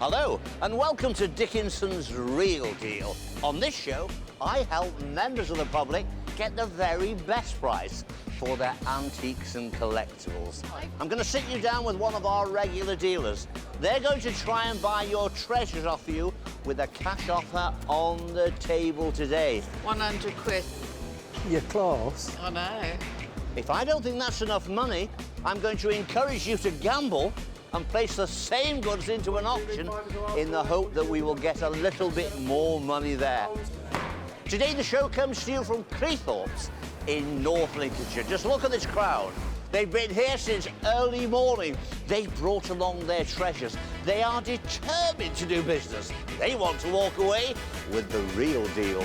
Hello, and welcome to Dickinson's Real Deal. On this show, I help members of the public get the very best price for their antiques and collectibles. I'm going to sit you down with one of our regular dealers. They're going to try and buy your treasures off you with a cash offer on the table today. 100 quid. You're close. I know. If I don't think that's enough money, I'm going to encourage you to gamble and place the same goods into an auction in the hope that we will get a little bit more money there. Today the show comes to you from Cleethorpes in North Lincolnshire. Just look at this crowd. They've been here since early morning. They've brought along their treasures. They are determined to do business. They want to walk away with the real deal.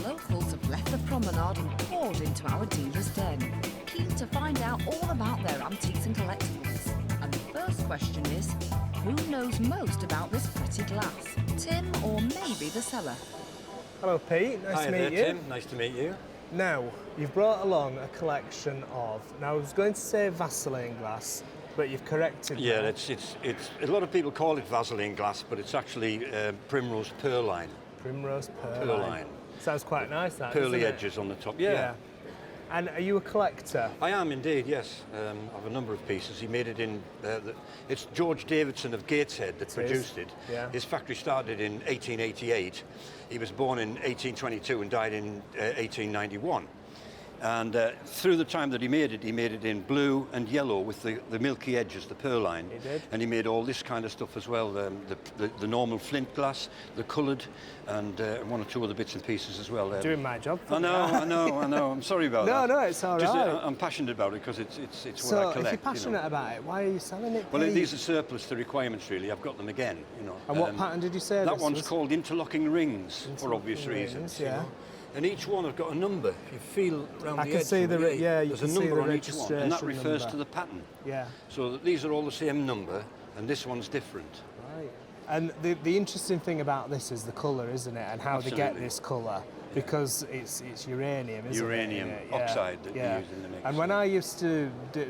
Locals have left the promenade and poured into our dealer's den, keen to find out all about their antiques and collectibles. And the first question is, who knows most about this pretty glass? Tim or maybe the seller? Hello, Pete. Nice to meet you. Tim. Nice to meet you. Now, you've brought along a collection of, now I was going to say Vaseline glass, but you've corrected me. Yeah, it's a lot of people call it Vaseline glass, but it's actually Primrose Pearline. Primrose Pearline. Pearline. Sounds quite nice, that, Pearly doesn't it? edges on the top. Yeah. And are you a collector? I am indeed, yes. I have a number of pieces. He made it in, it's George Davidson of Gateshead that produced it. Yeah. His factory started in 1888. He was born in 1822 and died in 1891. And through the time that he made it in blue and yellow with the milky edges, the pearline. He did. And he made all this kind of stuff as well, the normal flint glass, the coloured, and one or two other bits and pieces as well. Doing my job. I know. I'm sorry about that. No, it's all right. I'm passionate about it because it's So, what I collect. if you're passionate about it, why are you selling it, Well, Pete? these are surplus to requirements, really. I've got them again, you know. And what pattern did you say That this one's was? called interlocking rings, for obvious Interlocking reasons. rings, yeah. You know? And each one has got a number. If you feel around I the can edge, see of the the yeah, you there's can a see number the on each one, and that registration refers number. to the pattern. Yeah. So that these are all the same number, and this one's different. Right. And the interesting thing about this is the colour, isn't it? And how they get Absolutely. this colour. Because it's uranium, isn't Uranium it? oxide that they use in the mix. And when I used to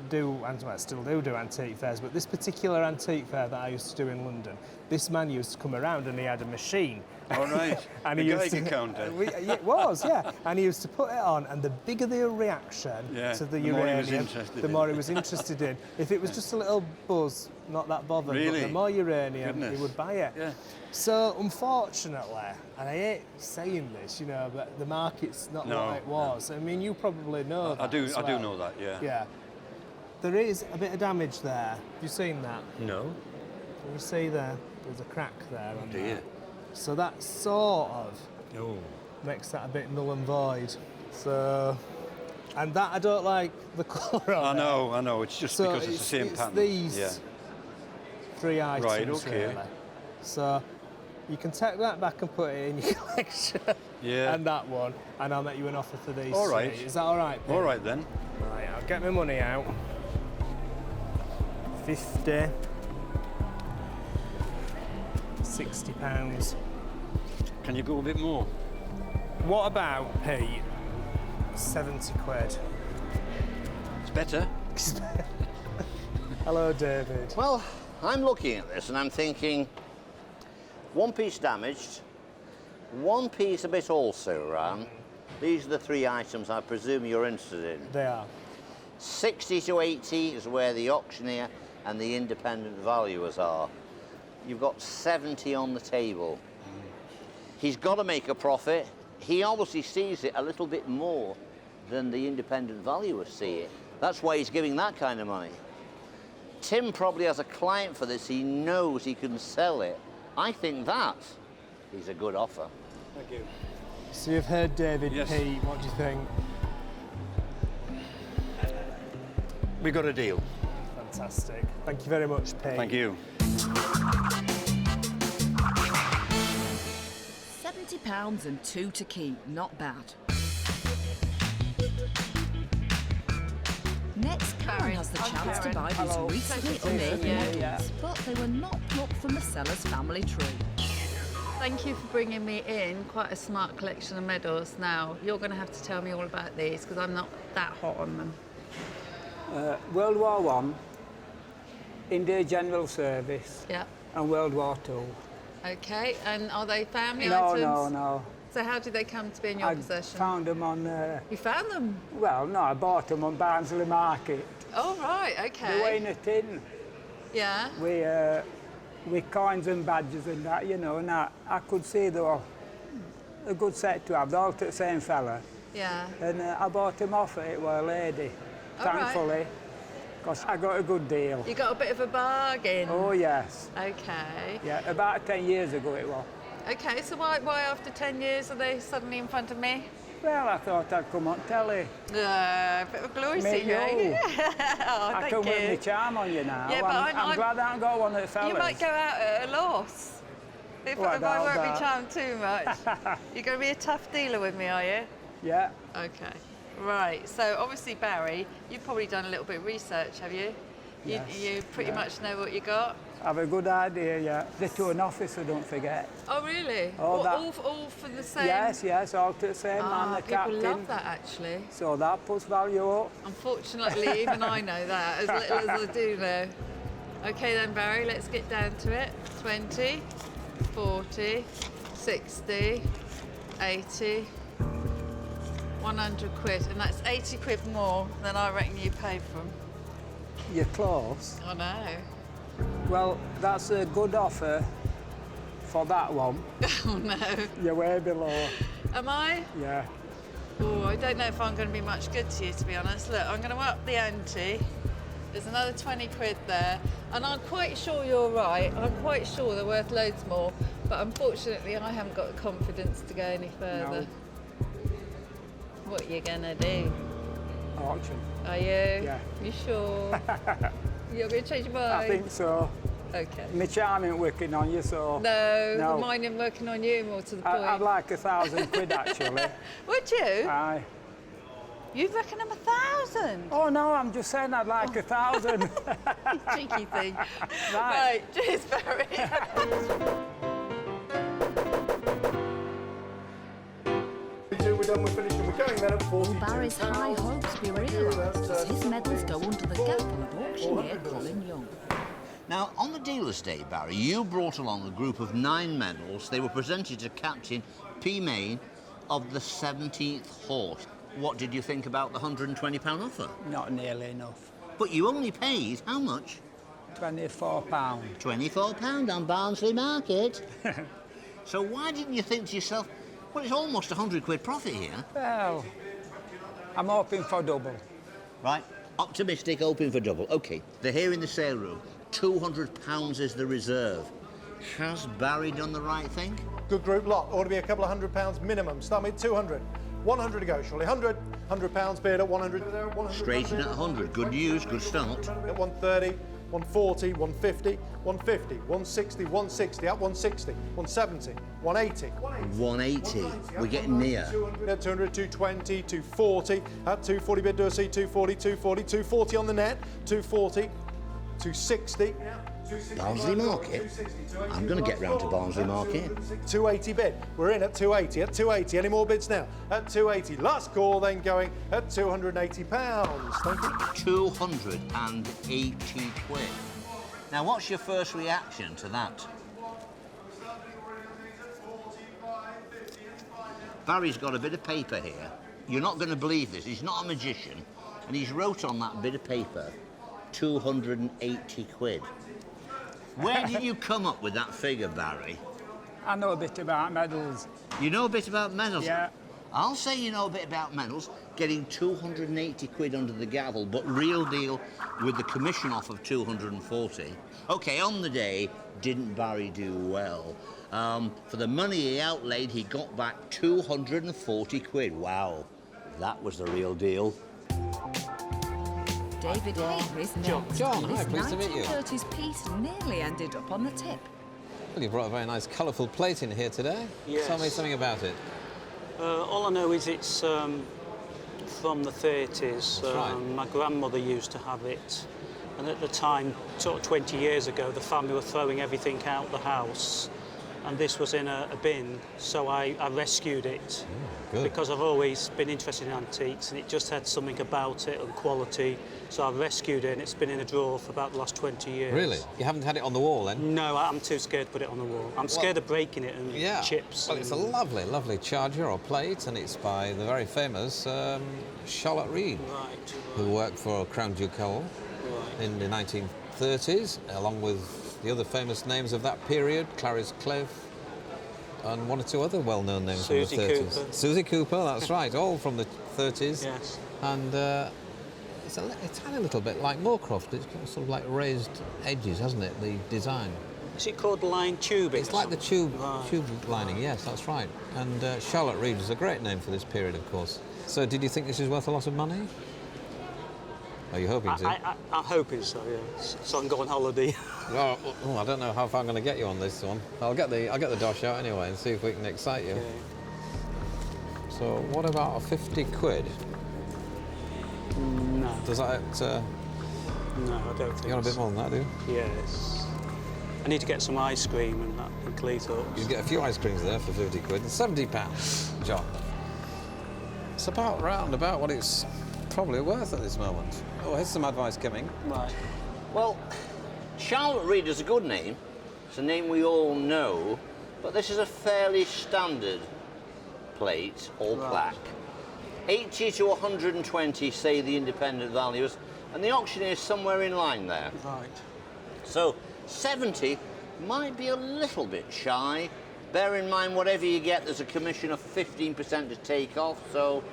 do, and I still do antique fairs, but this particular antique fair that I used to do in London, this man used to come around and he had a machine. All right, and a he used Geiger counter. It was, yeah. And he used to put it on, and the bigger the reaction to the uranium, the more he was interested in. If it was just a little buzz, not that bothered, Really? but the more uranium, Goodness. he would buy it. Yeah. So, unfortunately, and I hate saying this, you know, but the market's not what it was. I mean, you probably know that. I do as know well. that, yeah. Yeah. There is a bit of damage there. Have you seen that? No. Can you see there? There's a crack there. On Dear. there. So that sort of Oh. makes that a bit null and void. So, and that I don't like the colour of I know. It's just So because it's the same it's pattern. these Yeah. three items, Right, okay. really. So you can take that back and put it in your collection. Yeah. And that one, and I'll make you an offer for these. All right. three. Is that all right, Pete? All right then. Right, I'll get my money out. 50. £60. Can you go a bit more? What about, Pete? 70 quid. It's better. Hello, David. Well, I'm looking at this and I'm thinking, one piece damaged, one piece a bit also ran. These are the three items I presume you're interested in. They are. 60 to 80 is where the auctioneer and the independent valuers are. You've got 70 on the table. He's got to make a profit. He obviously sees it a little bit more than the independent valuers see it. That's why he's giving that kind of money. Tim probably has a client for this. He knows he can sell it. I think that is a good offer. Thank you. So you've heard David, Yes. Pete. What do you think? We got a deal. Fantastic. Thank you very much, Pete. Thank you. £70 and 2 to keep, not bad. Next, Karen has the chance to buy these Hello. recently Pleasure to unearthed meet you. medals, Yeah. but they were not plucked from the seller's family tree. Thank you for bringing me in quite a smart collection of medals. Now, you're going to have to tell me all about these because I'm not that hot on them. World War One, India General Service, Yeah. and World War Two. Okay, and are they family No, items? no, no. So how did they come to be in your I possession? found them on, You found them? well, no, I bought them on Barnsley Market. Oh, right, They were okay. in a tin Yeah, with coins and badges and that, you know, and I could see they were a good set to have. They're all to the same fella. yeah. And I bought them off it, well, a lady, All right. thankfully, because I got a good deal. You got a bit of a bargain. Oh, yes. Okay. Yeah, about 10 years ago it was. Okay, so why after 10 years are they suddenly in front of me? Well, I thought I'd come on telly. A bit of a glory Me, seeker, eh? you. Oh, I thank can work my you. charm on you now. Yeah, but I'm glad I haven't got one of the fellas. You might go out at a loss if What I about work my that? charm too much. You're going to be a tough dealer with me, are you? Yeah. Okay. Right, so obviously, Barry, you've probably done a little bit of research, have you? Yes, You pretty much know what you got? Have a good idea, yeah. The to an officer, don't forget. Oh, really? Oh, that- all for the same? Yes, all to the same man, the People captain. love that, actually. So that puts value up. Unfortunately, even I know that, as little as I do know. Okay then, Barry, let's get down to it. 20, 40, 60, 80, 100 quid. And that's 80 quid more than I reckon you paid for them. You're close. I know. Well, that's a good offer for that one. Oh no. You're way below. Am I? Yeah. Oh, I don't know if I'm going to be much good to you, to be honest. Look, I'm going to up the ante. There's another 20 quid there. And I'm quite sure you're right. I'm quite sure they're worth loads more. But unfortunately, I haven't got the confidence to go any further. No. What are you going to do? Auction. Are you? Yeah. You sure? You're going to change your mind? I think so. Okay. My charm ain't working on you, so... No, mine isn't working on you, more to the point. I'd like 1,000 quid, actually. Would you? Aye. You reckon I'm 1,000? Oh, no, I'm just saying I'd like 1,000. Cheeky thing. Right. Cheers, Barry. We're done, we're finished, and we're going then at 42. Will Barry's high hopes be realised as his medals go under the gavel of auctioneer Colin Young? Now, on the dealer's day, Barry, you brought along a group of 9 medals. They were presented to Captain P. Main of the 17th Horse. What did you think about the £120 offer? Not nearly enough. But you only paid how much? £24. £24 on Barnsley Market. So why didn't you think to yourself, well, it's almost 100 quid profit here. Well, I'm hoping for double. Right, optimistic, hoping for double. OK, they're here in the sale room. £200 is the reserve. Has Barry done the right thing? Good group lot. Ought to be a couple of £100 minimum. Start me at 200. 100 to go, surely. £100 bid at 100. 100 Straight in at 100. Good news, good start. At 130, 140, 150, 150, 160, 160, at 160, 170, 180. 180. We're getting near. At 200, 220, 240. At 240 bid, do I see 240, 240, 240 on the net, 240, 260. Barnsley Market? I'm going to get round to Barnsley Market. 280 bid. We're in at 280. At 280. Any more bids now? At 280. Last call then going at £280. Thank you. 280 quid. Now, what's your first reaction to that? Barry's got a bit of paper here. You're not going to believe this. He's not a magician. And he's wrote on that bit of paper, 280 quid. Where did you come up with that figure, Barry? I know a bit about medals. You know a bit about medals? Yeah. I'll say you know a bit about medals, getting 280 quid under the gavel, but real deal with the commission off of 240. OK, on the day, didn't Barry do well? For the money he outlaid, he got back 240 quid. Wow, that was the real deal. David Haley's next. John, hi, His pleased to meet you. 1930s piece nearly ended up on the tip. Well, you brought a very nice colourful plate in here today. Yes. Tell me something about it. All I know is it's from the 30s. That's right. My grandmother used to have it. And at the time, sort of 20 years ago, the family were throwing everything out the house. and this was in a bin, so I rescued it. Good. Because I've always been interested in antiques, and it just had something about it and quality, so I rescued it, and it's been in a drawer for about the last 20 years. Really? You haven't had it on the wall then? No, I'm too scared to put it on the wall. I'm scared of breaking it and chips. Well, it's a lovely, lovely charger or plate, and it's by the very famous Charlotte Reed, who worked for Crown Ducal in the 1930s, along with the other famous names of that period, Clarice Cliff, and one or two other well-known names from the 30s. Cooper. Susie Cooper, that's right, all from the 30s. Yes. And it's a tiny little bit like Moorcroft. It's got sort of like raised edges, hasn't it, the design? Is it called line tubing? It's like the tube lining, yes, that's right. And Charlotte Reed is a great name for this period, of course. So did you think this is worth a lot of money? Are you hoping to? I'm hoping so, yeah. So I can go on holiday. Oh, I don't know how far I'm going to get you on this one. I'll get the dosh out anyway and see if we can excite you. Okay. So what about a 50 quid? No. Does that... No, I don't think you got a bit more than that, do you? Yes. I need to get some ice cream and that and Collectables. You get a few ice creams there for 50 quid and £70, John. It's about round about what it's probably worth at this moment. Oh, here's some advice coming. Right. Well, Charlotte Reed is a good name. It's a name we all know, but this is a fairly standard plate or plaque. 80 to 120 say the independent valuers, and the auctioneer is somewhere in line there. Right. So 70 might be a little bit shy. Bear in mind, whatever you get, there's a commission of 15% to take off, so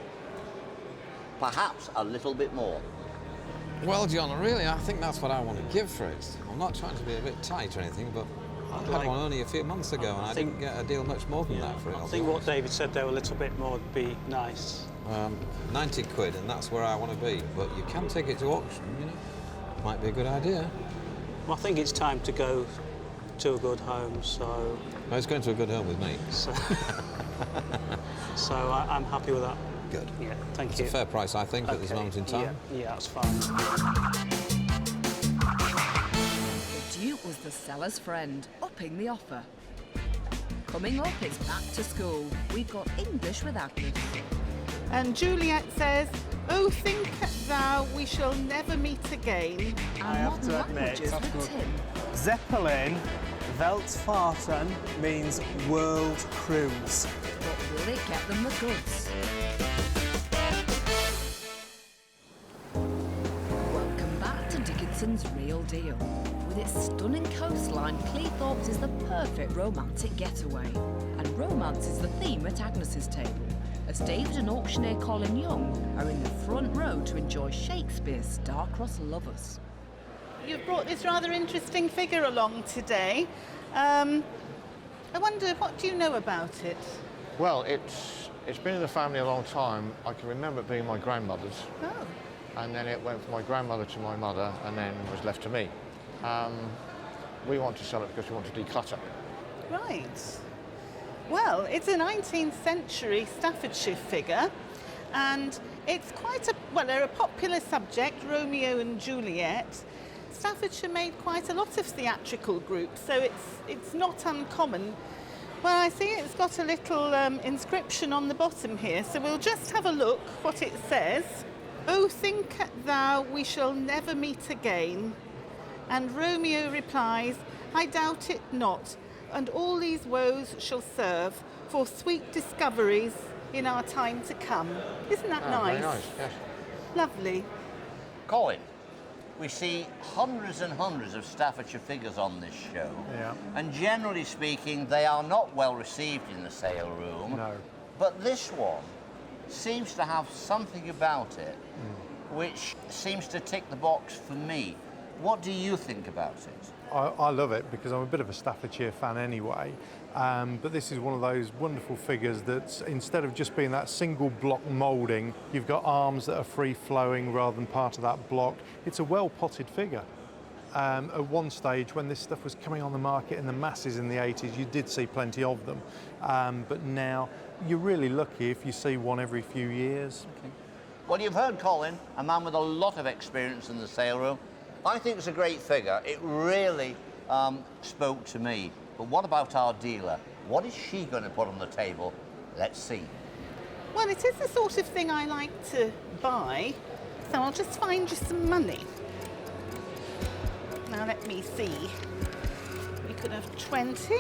perhaps a little bit more. Well, John, really, I think that's what I want to give for it. I'm not trying to be a bit tight or anything, but I had one only a few months ago, and I didn't get a deal much more than that for it. I think what David said there, a little bit more would be nice. 90 quid, and that's where I want to be. But you can take it to auction, you know. Might be a good idea. Well, I think it's time to go to a good home, so... Well, it's going to a good home with me. So I'm happy with that. Good. Yeah, thank It's you. a fair price, I think, at this moment in time. Yeah, that's fine. The Duke was the seller's friend, upping the offer. Coming up, it's back to school. We've got English with Agnes. And Juliet says, "Oh, think thou we shall never meet again." I have to admit, With Tim. Zeppelin, Weltfahrten means world cruise. But will it get them the goods? Welcome back to Dickinson's Real Deal. With its stunning coastline, Cleethorpes is the perfect romantic getaway. And romance is the theme at Agnes's table, as David and auctioneer Colin Young are in the front row to enjoy Shakespeare's star-crossed lovers. You've brought this rather interesting figure along today. I wonder, what do you know about it? Well, it's been in the family a long time. I can remember it being my grandmother's. Oh. And then it went from my grandmother to my mother, and then was left to me. We want to sell it because we want to declutter. Right. Well, it's a 19th century Staffordshire figure, and it's they're a popular subject, Romeo and Juliet. Staffordshire made quite a lot of theatrical groups, so it's not uncommon. Well, I see it's got a little inscription on the bottom here, so we'll just have a look what it says. "Oh, think thou we shall never meet again." And Romeo replies, "I doubt it not, and all these woes shall serve for sweet discoveries in our time to come." Isn't that nice? Very nice, yes. Lovely. Colin, we see hundreds and hundreds of Staffordshire figures on this show. Yeah. And generally speaking, they are not well received in the sale room. No. But this one seems to have something about it which seems to tick the box for me. What do you think about it? I love it because I'm a bit of a Staffordshire fan anyway. But this is one of those wonderful figures that instead of just being that single block moulding, you've got arms that are free flowing rather than part of that block. It's a well potted figure. At one stage when this stuff was coming on the market in the masses in the 80s, you did see plenty of them. But now you're really lucky if you see one every few years. Okay. Well, you've heard Colin, a man with a lot of experience in the sale room. I think it's a great figure. It really spoke to me But what about our dealer? What is she going to put on the table? Let's see. Well, it is the sort of thing I like to buy, so I'll just find you some money. Now let me see. We could have 20,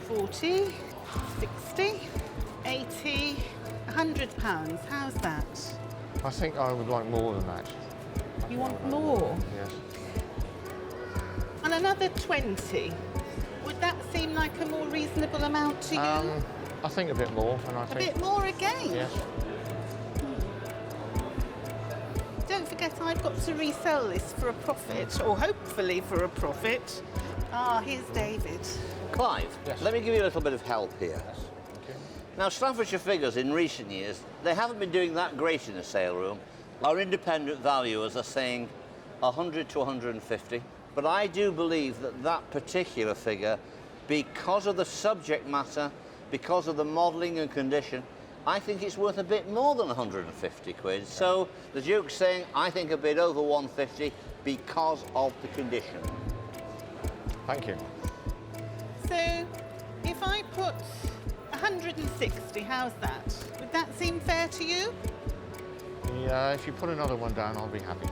40, 60, 80, £100. How's that? I think I would like more than that. You want more? Yes. And another 20. Would that seem like a more reasonable amount to you? I think a bit more, and I A think... bit more again? Yes. Don't forget I've got to resell this for a profit, or hopefully for a profit. Ah, here's David. Clive, Yes. let me give you a little bit of help here. Thank you. Now, Staffordshire figures in recent years, they haven't been doing that great in the sale room. Our independent valuers are saying 100 to 150. But I do believe that that particular figure, because of the subject matter, because of the modelling and condition, I think it's worth a bit more than 150 quid. So the Duke's saying, I think a bit over 150 because of the condition. Thank you. So, if I put 160, how's that? Would that seem fair to you? Yeah, if you put another one down, I'll be happy.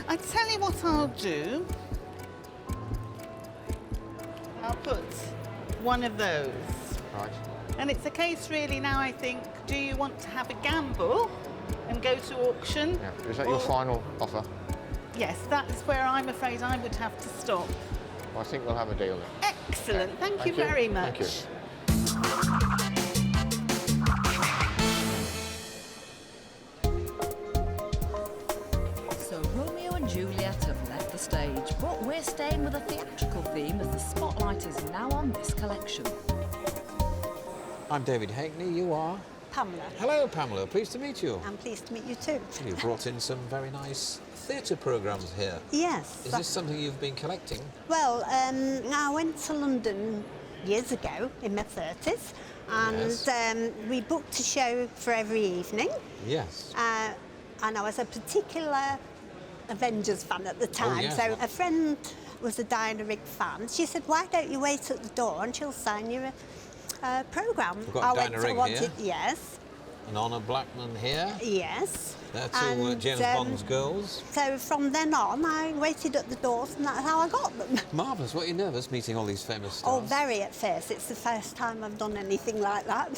I tell you what I'll do. I'll put one of those. Right. And it's a case really now, I think, do you want to have a gamble and go to auction? Yeah. Is that your final offer? Yes, that's where I'm afraid I would have to stop. I think we'll have a deal then. Excellent, thank you Thank you. very much. Thank you. So Romeo and Juliet have left the stage, but we're staying with a theatrical theme as the spotlight is now on this collection. I'm David Hackney, you are? Pamela. Hello, Pamela. Pleased to meet you. I'm pleased to meet you too. You've brought in some very nice theatre programmes here. Yes. Is this something you've been collecting? Well, I went to London years ago in my 30s and Yes. We booked a show for every evening. Yes. And I was a particular Avengers fan at the time. yes. So a friend was a Diana Rigg fan. She said, why don't you wait at the door and she'll sign you a programme. We've got Diana Rigg here. Yes. And Honor Blackman here. Yes. They're two And, James Bond's girls. So from then on, I waited at the doors and that's how I got them. Marvellous. What, are you nervous meeting all these famous Oh, stars? very at first. It's the first time I've done anything like that.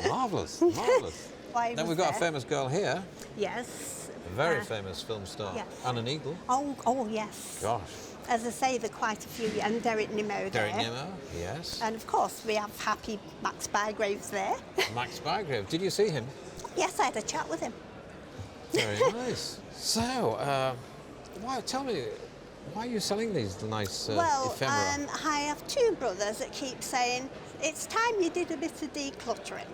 Marvellous, marvellous. Why Then was we've got a there? famous girl here, Yes. a very famous film star, yes. Anna Neagle. Oh, yes. Gosh. As I say, there are quite a few, and Derek Nimmo Derek there. Nimmo, yes. And of course, we have happy Max Bygraves there. Max Bygrave. Did you see him? Yes, I had a chat with him. Very nice. So, tell me, why are you selling these nice ephemera? I have two brothers that keep saying, it's time you did a bit of decluttering.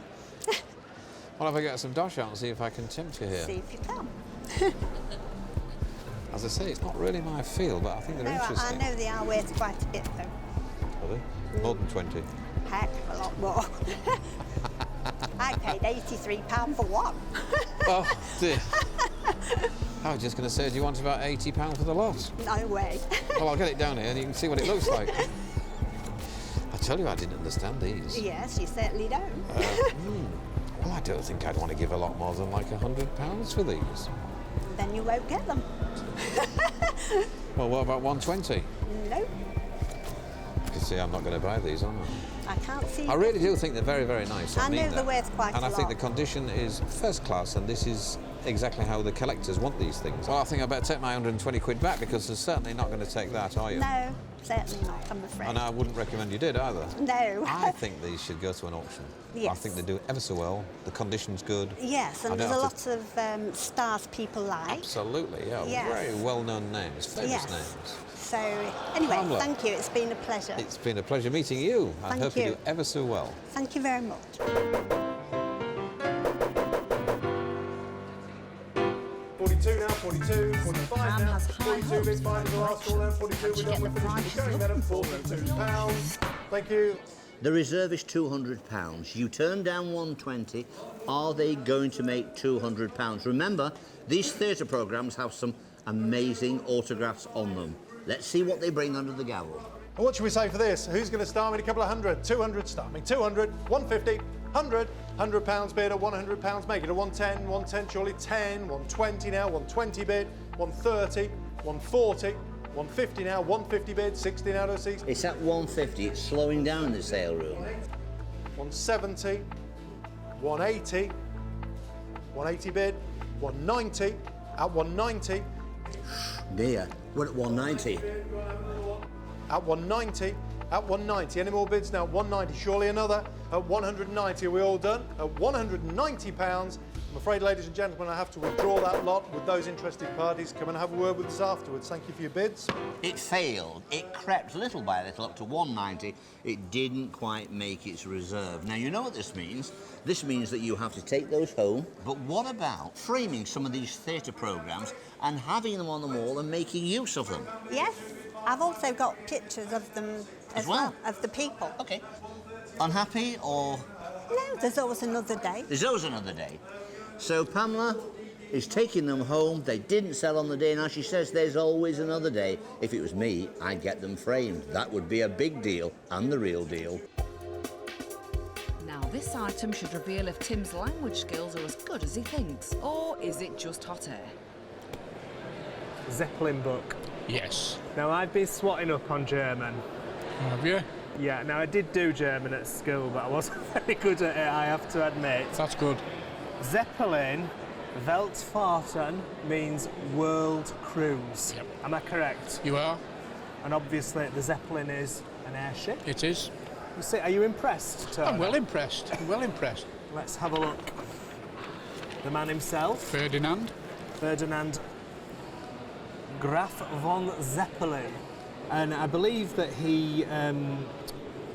Well, if I get some dosh out and see if I can tempt you here. See if you can. As I say, it's not really my field, but I think they're No, I interesting. know they are worth quite a bit, though. Are they? More than 20. Heck of a lot more. I paid £83 for one. Oh, dear. I was just going to say, do you want about £80 for the lot? No way. Well, I'll get it down here and you can see what it looks like. I tell you, I didn't understand these. Yes, you certainly don't. Well, I don't think I'd want to give a lot more than like £100 for these. Then you won't get them. Well, what about 120? No, You can see I'm not going to buy these, am I? I can't see. I really do think they're very, very nice. I mean know they're that. worth quite And a I think lot. the condition is first class, and this is exactly how the collectors want these things. Well, I think I better take my 120 quid back because they're certainly not going to take that, are you? No, certainly not, I'm afraid. And I wouldn't recommend you did either. No. I think these should go to an auction. I Yes. think they do ever so well. The condition's good. Yes, I and don't there's a have lot of stars people like. Absolutely, yeah. Yes. Very well-known names, famous Yes. names. So, anyway, Pamela. thank you. It's been a pleasure. It's been a pleasure meeting you. I Thank hope you you. do ever so well. Thank you very much. 42 now, 42, 45 Pam now, has high 42 hopes big for five the the last call now, 42 and we're to done, get we're the finished, price we're going she's then at looking £42. Thank you. The reserve is £200. You turn down 120. Are they going to make £200? Remember, these theatre programmes have some amazing autographs on them. Let's see what they bring under the gavel. And what should we say for this? Who's going to start me? A couple of hundred, 200, start me, 200, 150, 100, £100 bid, a £100 make it, a 110, 110 surely, 10, 120 now, 120 bid, 130, 140, 150 now, 150 bid, 60 now to 60. It's at 150, it's slowing down in the sale room. 170, 180, 180 bid, 190, at 190. Dear, we're at 190. At 190, at 190. Any more bids now? 190, surely another. At 190, are we all done? At £190. I'm afraid, ladies and gentlemen, I have to withdraw that lot. With those interested parties, come and have a word with us afterwards. Thank you for your bids. It failed. It crept little by little up to 190. It didn't quite make its reserve. Now, you know what this means? This means that you have to take those home. But what about framing some of these theatre programmes and having them on the wall and making use of them? Yes, I've also got pictures of them as well, of the people. OK. Unhappy or...? No, there's always another day. There's always another day. So Pamela is taking them home. They didn't sell on the day. Now she says there's always another day. If it was me, I'd get them framed. That would be a big deal and the real deal. Now, this item should reveal if Tim's language skills are as good as he thinks, or is it just hot air? Zeppelin book. Yes. Now, I've been swatting up on German. Have you? Yeah, now I did do German at school, but I wasn't very good at it, I have to admit. That's good. Zeppelin, Weltfahrten, means world cruise. Yep. Am I correct? You are. And obviously the Zeppelin is an airship. It is. You see, are you impressed, Tony? I'm well impressed. I'm well impressed. Let's have a look. The man himself. Ferdinand. Ferdinand Graf von Zeppelin. And I believe that he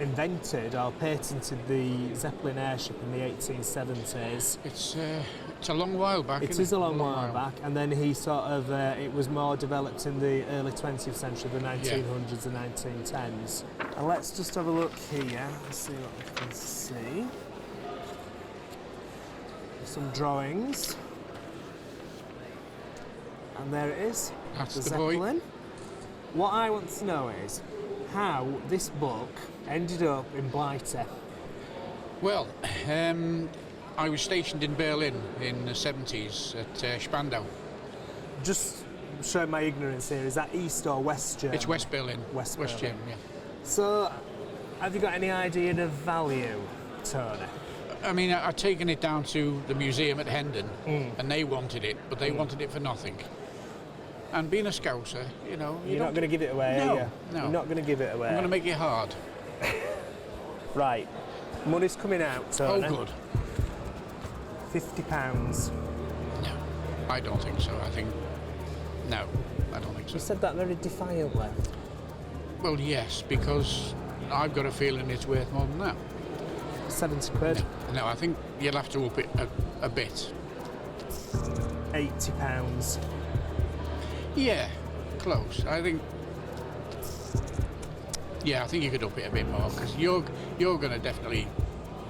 invented or patented the Zeppelin airship in the 1870s. It's a long while back. It is a long while back, and then he sort of it was more developed in the early 20th century, the 1900s and 1910s. And let's just have a look here. Let's see what we can see. Some drawings, and there it is. That's the the Zeppelin. boy. What I want to know is how this book ended up in Blighty. Well, I was stationed in Berlin in the 70s at Spandau. Just showing my ignorance here, is that East or West Germany? It's West Berlin. West Germany, yeah. So, have you got any idea of value, Tony? I mean, I'd taken it down to the museum at Hendon, and they wanted it, but they wanted it for nothing. And being a Scouser, you know... You're not going to give it away, no, are you? No. You're not going to give it away. I'm going to make it hard. Right. Money's coming out, Tony. Oh, good. £50. No, I don't think so. I think... No, I don't think so. You said that very defiantly. Well, yes, because I've got a feeling it's worth more than that. 70 quid? No, I think you'll have to up it a bit. £80. Yeah, close. I think... Yeah, I think you could up it a bit more, because you're going to definitely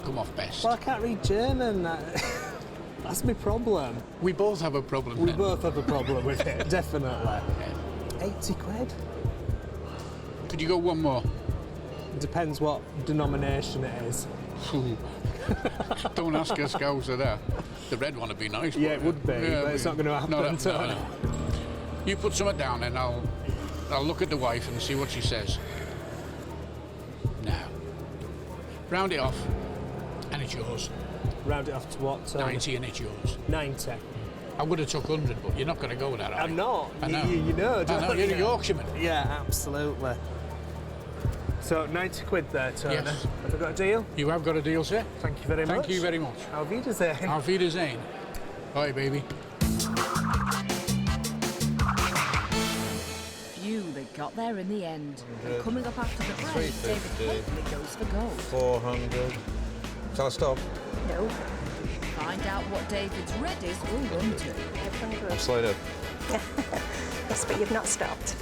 come off best. Well, I can't read German. That's my problem. We both have a problem. We then. both have a problem with it, definitely. Yeah. 80 quid? Could you go one more? It depends what denomination it is. Don't ask a Scouser that. The red one would be nice. Yeah, it would be, but it's not going to happen. No. You put something down and I'll look at the wife and see what she says. Now, round it off and it's yours. Round it off to what? 90 and it's yours. 90. I would have took 100, but you're not going to go with that, are you? I'm not. I know. You know, don't I know, you? you're a Yorkshireman. Yeah, absolutely. So, 90 quid there, Tony. Yes. Have I got a deal? You have got a deal, sir. Thank you very much. Thank you very much. Auf Wiedersehen. Auf Wiedersehen. Bye, baby. Phew, they got there in the end. And coming up after the break, David hopefully goes for gold. 400. Shall I stop? No. Find out what David's readies will run to. I've slowed up. Yes, but you've not stopped.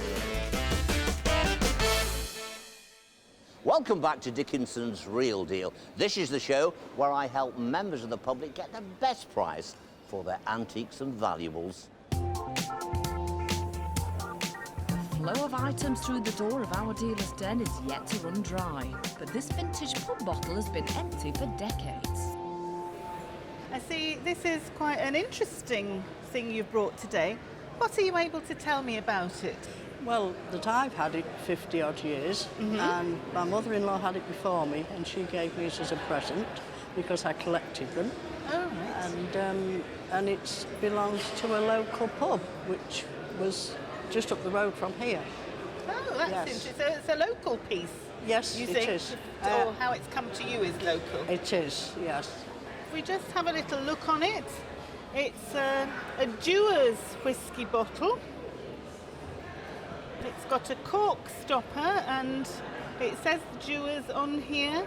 Welcome back to Dickinson's Real Deal. This is the show where I help members of the public get the best price for their antiques and valuables. The flow of items through the door of our dealer's den is yet to run dry, but this vintage pub bottle has been empty for decades. I see this is quite an interesting thing you've brought today. What are you able to tell me about it? Well, that I've had it 50 odd years, and my mother-in-law had it before me, and she gave me it as a present because I collected them. Oh, right. And it belongs to a local pub, which was just up the road from here. Oh, that's interesting. So it's a local piece. Yes, you it think, is. or how it's come to you is local. It is, yes. If we just have a little look on it, it's a Dewar's whisky bottle. It's got a cork stopper and it says Dewar's on here.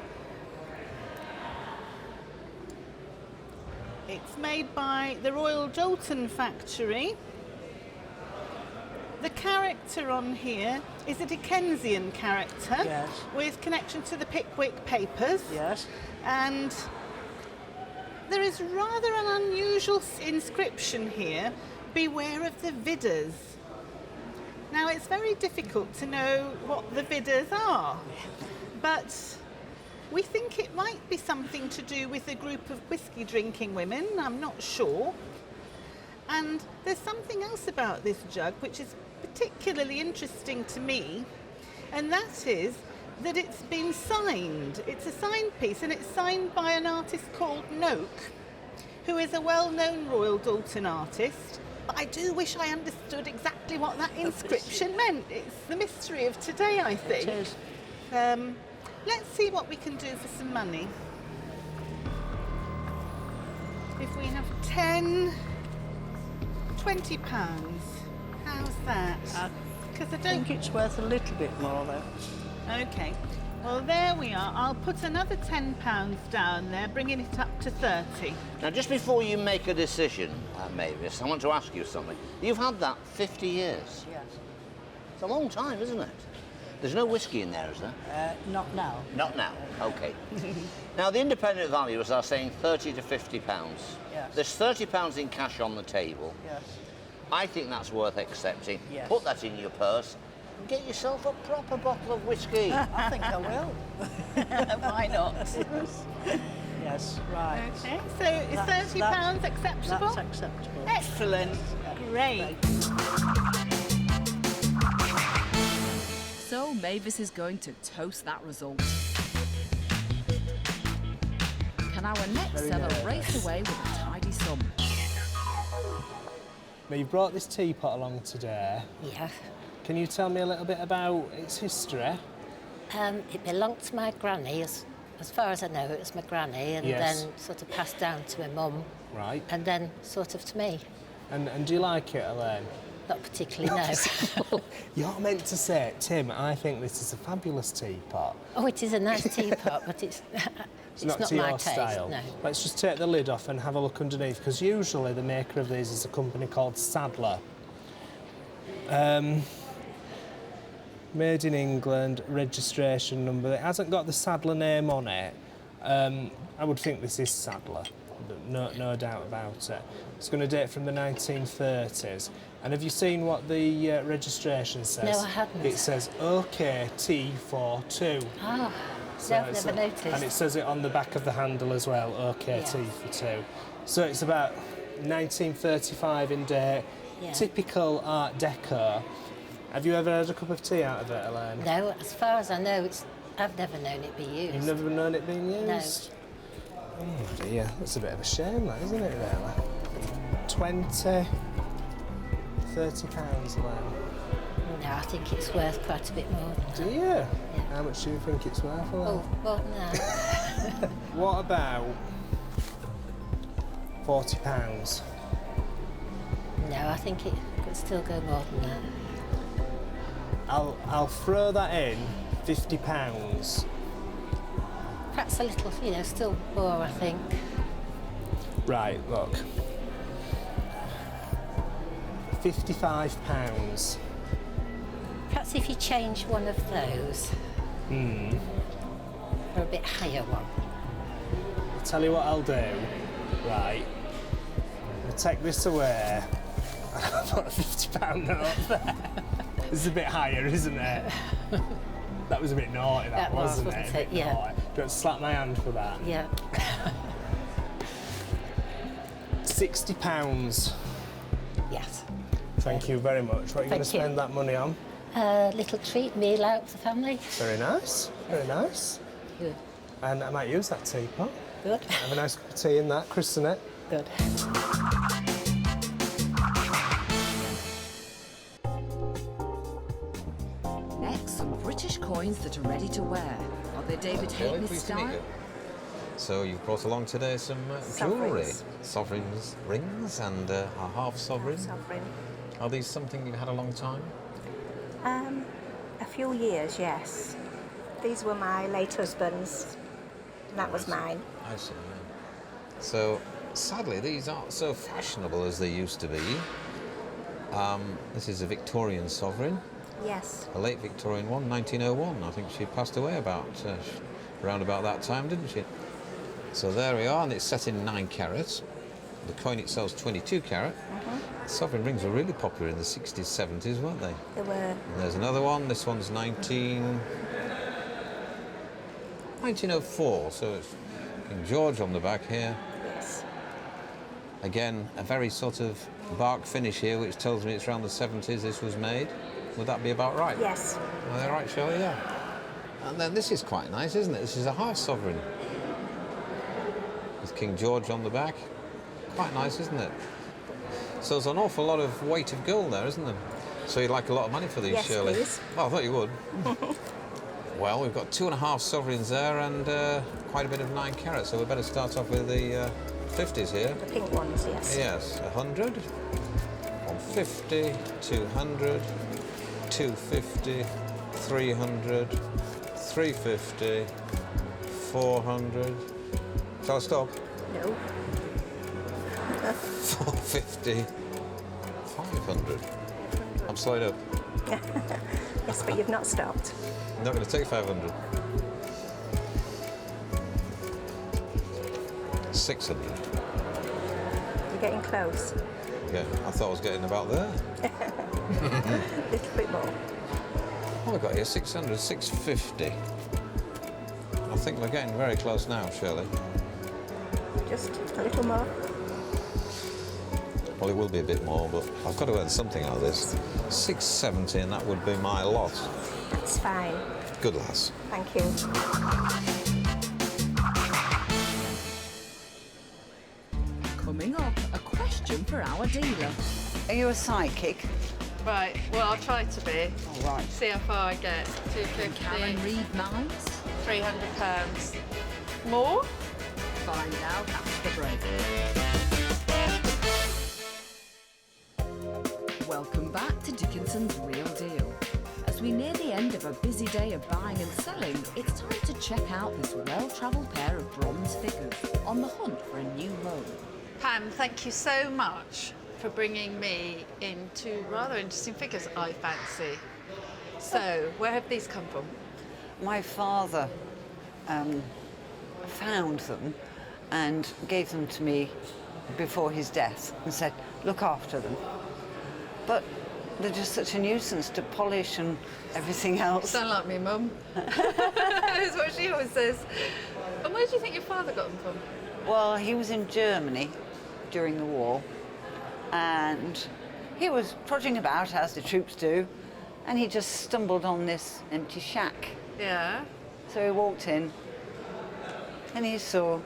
It's made by the Royal Doulton factory. The character on here is a Dickensian character, yes, with connection to the Pickwick Papers. Yes. And there is rather an unusual inscription here, beware of the Vidders. Now, it's very difficult to know what the Vidders are, but we think it might be something to do with a group of whisky drinking women, I'm not sure. And there's something else about this jug which is particularly interesting to me, and that is that it's been signed. It's a signed piece, and it's signed by an artist called Noak, who is a well-known Royal Doulton artist. But I do wish I understood exactly what that inscription meant. It's the mystery of today, I think. It is. Let's see what we can do for some money. If we have 10, 20 pounds, how's that? Because I don't think it's worth a little bit more, though. Okay. Well, there we are. I'll put another £10 down there, bringing it up to 30. Now, just before you make a decision, Mavis, I want to ask you something. You've had that 50 years. Yes. It's a long time, isn't it? There's no whiskey in there, is there? Not now. Not now. Okay. Now, the independent valuers are saying 30 to 50 pounds. Yes. There's 30 pounds in cash on the table. Yes. I think that's worth accepting. Yes. Put that in your purse and get yourself a proper bottle of whiskey. I think I will. Why not? Yes, right. Okay, so is £30 acceptable? That's acceptable. Excellent. Great. So Mavis is going to toast that result. Can our next seller race away with a tidy sum? Now, you've brought this teapot along today. Yeah. Can you tell me a little bit about its history? It belonged to my granny. As far as I know, it was my granny, and then sort of passed down to my mum. Right. And then sort of to me. And do you like it, Elaine? Not particularly, no. You're meant to say, Tim, I think this is a fabulous teapot. Oh, it is a nice teapot, but it's not not to my your taste, style. no. Let's just take the lid off and have a look underneath, because usually the maker of these is a company called Sadler. Made in England, registration number. It hasn't got the Sadler name on it. I would think this is Sadler, no doubt about it. It's going to date from the 1930s. And have you seen what the registration says? No, I haven't. It says OKT42. Ah, So no, I've never noticed. And it says it on the back of the handle as well, OKT for 2. So it's about 1935 in date, typical Art Deco. Have you ever had a cup of tea out of it, Elaine? No, as far as I know, I've never known it be used. You've never known it being No. used? Oh dear, that's a bit of a shame, that, isn't it, really? 20, 30 pounds, Elaine. No, I think it's worth quite a bit more than that. Do you? Yeah. How much do you think it's worth, Elaine? Oh, well, no. What about £40? No, I think it could still go more than that. I'll throw that in, £50. Perhaps a little, still more, I think. Right, look. £55. Perhaps if you change one of those for a bit higher one. I'll tell you what I'll do. Right. I'll take this away and I'll put a £50 note there. It's a bit higher, isn't it? That was a bit naughty, that wasn't it? It? Yeah. Naughty. Do you want to slap my hand for that? Yeah. £60. Yes. Thank you very much. What are you going to spend that money on? A little treat meal out for the family. Very nice. Very nice. Good. And I might use that teapot. Good. Have a nice cup of tea in that, christen it. Good. Next, some British coins that are ready to wear. Are they David Hayden's Pleased to meet style? you. So you've brought along today some jewellery, sovereigns, rings, and a half sovereign. Sovereign. Are these something you've had a long time? A few years, yes. These were my late husband's. That was mine. I see. Yeah. So sadly, these aren't so fashionable as they used to be. This is a Victorian sovereign. Yes. A late Victorian one, 1901. I think she passed away around about that time, didn't she? So there we are, and it's set in 9 carats. The coin itself is 22 carat. Sovereign rings were really popular in the 60s, 70s, weren't they? They were. And there's another one. This one's 1904, so it's King George on the back here. Yes. Again, a very sort of bark finish here, which tells me it's around the 70s this was made. Would that be about right? Yes. Are they right, Shirley? Yeah. And then this is quite nice, isn't it? This is a half sovereign with King George on the back. Quite nice, isn't it? So there's an awful lot of weight of gold there, isn't there? So you'd like a lot of money for these, Yes, Shirley? please. Well, I thought you would. Well, we've got 2.5 sovereigns there and quite a bit of 9 carats, so we better start off with the 50s here. The pink ones, yes. Yes, 100, 150, 200, 250, 300, 350, 400. Shall I stop? No. 450, 500. I'm slowed up. Yes, but you've not stopped. I'm not going to take 500. 600. You're getting close. Yeah, I thought I was getting about there. A little bit more. What have I got here? 600, 650. I think we're getting very close now, Shirley. Just a little more. Well, it will be a bit more, but I've got to earn something out of this. 670, and that would be my lot. That's fine. Good lass. Thank you. Coming up, a question for our dealer. Are you a psychic? Right, well, I'll try to be. All right. See how far I get. 250. Karen read minds? £300. More? Find out after the break. Welcome back to Dickinson's Real Deal. As we near the end of a busy day of buying and selling, it's time to check out this well-travelled pair of bronze figures on the hunt for a new home. Pam, thank you so much for bringing me into rather interesting figures, I fancy. So, where have these come from? My father found them and gave them to me before his death and said, look after them. But they're just such a nuisance to polish and everything else. Sound like me, Mum. That's what she always says. And where do you think your father got them from? Well, he was in Germany during the war and he was trudging about, as the troops do, and he just stumbled on this empty shack. Yeah. So he walked in and he saw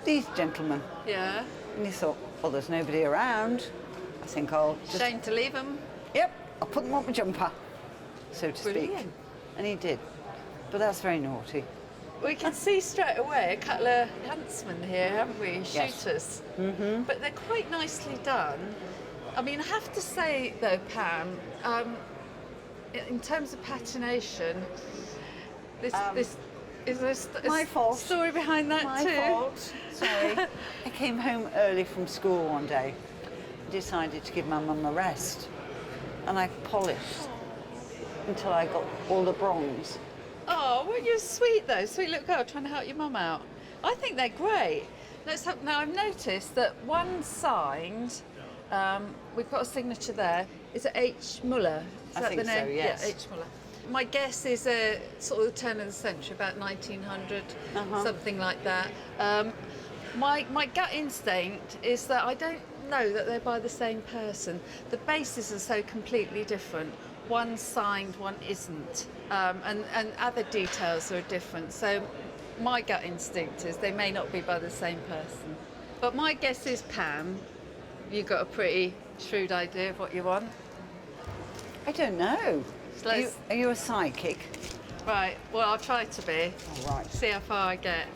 these gentlemen. Yeah. And he thought, well, there's nobody around. I think I'll just... Shame to leave them. Yep, I'll put them on my jumper, so to speak. Brilliant. And he did. But that's very naughty. We can see straight away a couple of huntsmen here, haven't we? Yes. Shooters. Mm-hmm. But they're quite nicely done. I mean, I have to say, though, Pam, in terms of patination, this is there my fault. Story behind that My too? fault. Sorry. I came home early from school one day. Decided to give my mum a rest, and I polished until I got all the bronze. Oh, well, you're sweet though, sweet little girl trying to help your mum out. I think they're great. Now I've noticed that one signed, we've got a signature there. It's H. Muller. Is that think the name? so, yes. Yeah, H. Muller. My guess is sort of the turn of the century, about 1900, something like that. My gut instinct is that I don't know that they're by the same person. The bases are so completely different. One's signed, one isn't, and other details are different. So my gut instinct is they may not be by the same person. But my guess is Pam. You've got a pretty shrewd idea of what you want. I don't know. Are you a psychic? Right, well, I'll try to be. All right. See how far I get.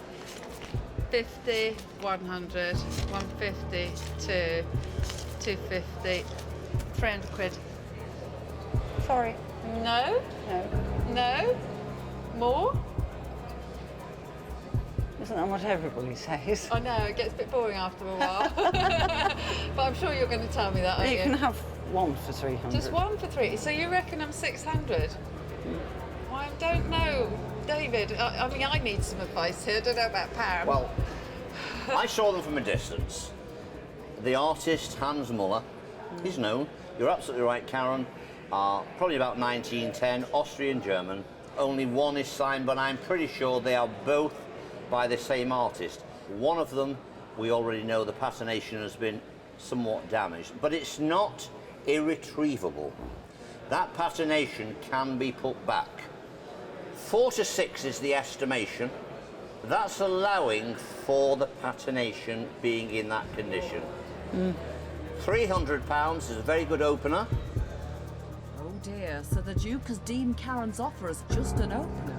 50, 100, 150, 250, 300 quid. Sorry. No? No. No? More? Isn't that what everybody says? I know, it gets a bit boring after a while. But I'm sure you're going to tell me that, aren't you? You can have one for 300. Just one for 3. So you reckon I'm 600? Well, I don't know. David, I mean, I need some advice here. I don't know about Pam. Well, I saw them from a distance. The artist, Hans Muller, he's known. You're absolutely right, Karen. Probably about 1910, Austrian-German. Only one is signed, but I'm pretty sure they are both by the same artist. One of them, we already know the patination has been somewhat damaged, but it's not irretrievable. That patination can be put back. 4 to 6 is the estimation. That's allowing for the patination being in that condition. £300 is a very good opener. Oh dear, so the Duke has deemed Karen's offer as just an opener.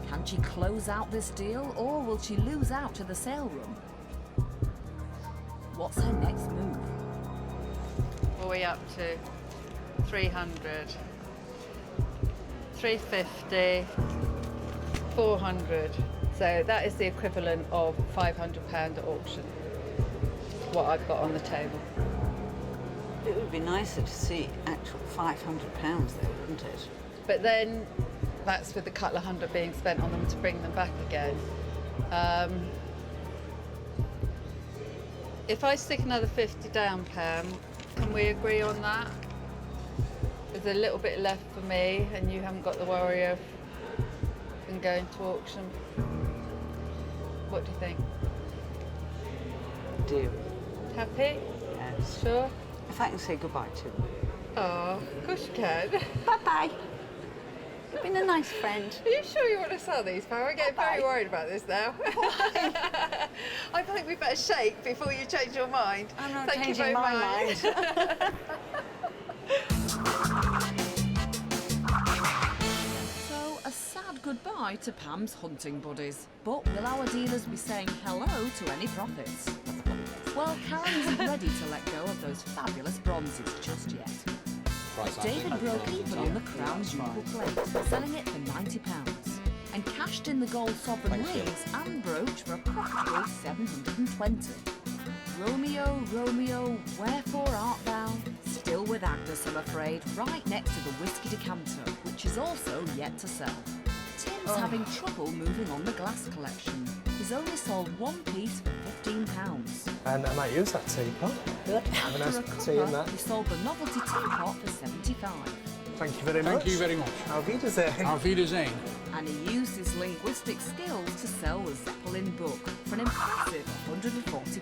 Can she close out this deal, or will she lose out to the sale room? What's her next move? What are we up to? 300, 350, 400. So that is the equivalent of £500 at auction. What I've got on the table. It would be nicer to see actual £500 though, wouldn't it? But then that's with a couple of hundred being spent on them to bring them back again. If I stick another 50 down, Pam, can we agree on that? There's a little bit left for me, and you haven't got the worry of them going to auction. What do you think? Do. Happy? Yes. Sure? If I can say goodbye to them. Oh, of course you can. Bye-bye. You've been a nice friend. Are you sure you want to sell these, Pam? I'm getting very worried about this now. I think we better shake before you change your mind. I'm not Thank changing you very my much. mind. So, a sad goodbye to Pam's hunting buddies. But will our dealers be saying hello to any profits? Well, Karen isn't ready to let go of those fabulous bronzes just yet. David broke even on the Crown's Jewel plate, selling it for £90, and cashed in the gold sovereign rings and brooch for a profitable £720. Romeo, Romeo, wherefore art thou? Still with Agnes, I'm afraid, right next to the whiskey decanter, which is also yet to sell. Tim's having trouble moving on the glass collection. He's only sold one piece for £15. And I might use that teapot. Have a nice After a tea in cuppa, that. he sold the novelty teapot for £75. Thank you very much. Thank you very much. Auf Wiedersehen. Auf Wiedersehen. And he used his linguistic skills to sell the Zeppelin book for an impressive £140.